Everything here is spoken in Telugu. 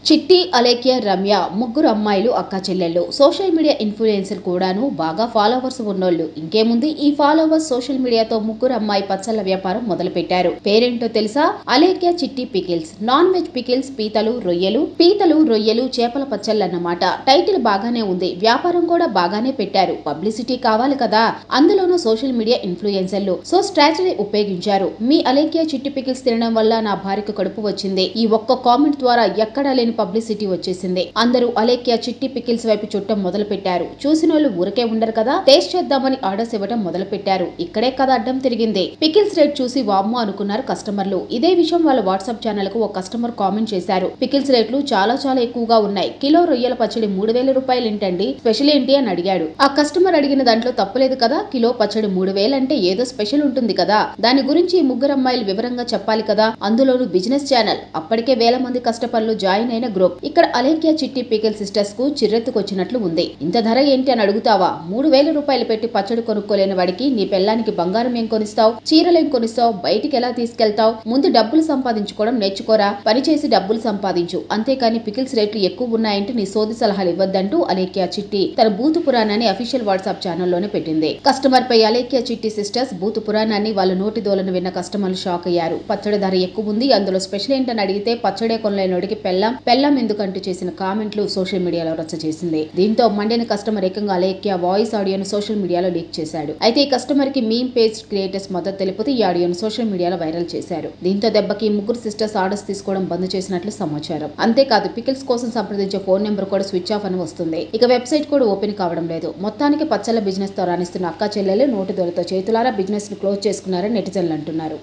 చిట్టి, అలేఖ్య, రమ్య ముగ్గురు అమ్మాయిలు అక్కా చెల్లెళ్ళు. సోషల్ మీడియా ఇన్ఫ్లుయెన్సర్ కూడాను, బాగా ఫాలోవర్స్ ఉన్నోళ్ళు. ఇంకేముంది, ఈ ఫాలోవర్స్ సోషల్ మీడియాతో ముగ్గురు అమ్మాయి పచ్చళ్ళ వ్యాపారం మొదలు పెట్టారు. పేరేంటో తెలుసా? అలేఖ్య చిట్టి పికిల్స్. నాన్ వెజ్ పికిల్స్, పీతలు, రొయ్యలు, చేపల పచ్చళ్ళన్నమాట. టైటిల్ బాగానే ఉంది, వ్యాపారం కూడా బాగానే పెట్టారు. పబ్లిసిటీ కావాలి కదా, అందులోనూ సోషల్ మీడియా ఇన్ఫ్లుయెన్సర్లు. సో స్ట్రాటజీ ఉపయోగించారు. మీ అలేఖ్య చిట్టి పికిల్స్ తినడం వల్ల నా భార్యకు కడుపు వచ్చింది. ఈ ఒక్క కామెంట్ ద్వారా ఎక్కడా లేని పబ్లిసిటీ వచ్చేసింది. అందరూ అలేఖ్య చిట్టి పికిల్స్ వైపు చుట్టం మొదలు పెట్టారు. చూసినోళ్ళు ఊరికే ఉండరు కదా, టేస్ట్ చేద్దామని ఆర్డర్స్ ఇవ్వడం మొదలు పెట్టారు. ఇక్కడే కదా అడ్డం తిరిగింది. పికిల్స్ రేట్ చూసి వామ్మో అనుకున్నారు కస్టమర్లు. ఇదే విషయం వాళ్ళ వాట్సాప్ ఛానల్ కు ఒక కస్టమర్ కామెంట్ చేశారు. పికిల్స్ రేట్లు చాలా ఎక్కువగా ఉన్నాయి. కిలో రొయ్యల పచ్చడి 3000 రూపాయలు ఏంటండి, స్పెషల్ ఏంటి అని అడిగాడు. ఆ కస్టమర్ అడిగిన దాంట్లో తప్పలేదు కదా, కిలో పచ్చడి 3000 అంటే ఏదో స్పెషల్ ఉంటుంది కదా, దాని గురించి ఈ ముగ్గురు అమ్మాయిలు వివరంగా చెప్పాలి కదా, అందులోనూ బిజినెస్ ఛానల్. అప్పటికే వేల మంది కస్టమర్లు జాయిన్ అయిన గ్రూప్. ఇక్కడ అలేఖ్య చిట్టి పికిల్ సిస్టర్స్ కు చిర్రెత్తుకొచ్చినట్లు ఉంది. ఇంత ధర ఏంటి అని అడుగుతావా? 3000 రూపాయలు పెట్టి పచ్చడి కొనుక్కోలేని వాడికి నీ పెళ్ళానికి బంగారం ఏం కొనిస్తావు, చీరలేం కొనిస్తావు, బయటికి ఎలా తీసుకెళ్తావు? ముందు డబ్బులు సంపాదించుకోవడం నేర్చుకోరా, పనిచేసి డబ్బులు సంపాదించు, అంతేకాని పికిల్స్ రేట్లు ఎక్కువ ఉన్నాయంటూ నీ సోది సలహాలు ఇవ్వద్దంటూ అలేఖ్య చిట్టి తన బూతు పురాణాన్ని అఫీషియల్ వాట్సాప్ ఛానల్లోనే పెట్టింది. కస్టమర్ పై అలేఖ్య చిట్టి సిస్టర్స్ బూతు పురాణాన్ని వాళ్ళ నోటి దోలను విన్న కస్టమర్లు షాక్ అయ్యారు. పచ్చడి ధర ఎక్కువ ఉంది, అందులో స్పెషల్ ఏంటని అడిగితే పచ్చడే కొనలేనోడికి పెళ్ళం ఎందుకంటూ చేసిన కామెంట్లు సోషల్ మీడియాలో రచ్చ చేసింది. దీంతో మండిన కస్టమర్ ఏకంగా అలేఖ్య వాయిస్ ఆడియోను సోషల్ మీడియాలో లీక్ చేశాడు. అయితే ఈ కస్టమర్ కి మీమ్ పేజ్ క్రియేటర్స్ మద్దతు తెలుపుతూ ఈ ఆడియోను సోషల్ మీడియాలో వైరల్ చేశారు. దీంతో దెబ్బకి ముగ్గురు సిస్టర్స్ ఆర్డర్స్ తీసుకోవడం బంద్ చేసినట్లు సమాచారం. అంతేకాదు, పికిల్స్ కోసం సంప్రదించే ఫోన్ నెంబర్ కూడా స్విచ్ ఆఫ్ అని వస్తుంది. ఇక వెబ్సైట్ కూడా ఓపెన్ కావడం లేదు. మొత్తానికి పచ్చళ్ళ బిజినెస్ తో రాణిస్తున్న అక్కా చెల్లెలు నోటి దొరతో చేతులారా బిజినెస్ ను క్లోజ్ చేసుకున్నారని నెటిజన్లు అంటున్నారు.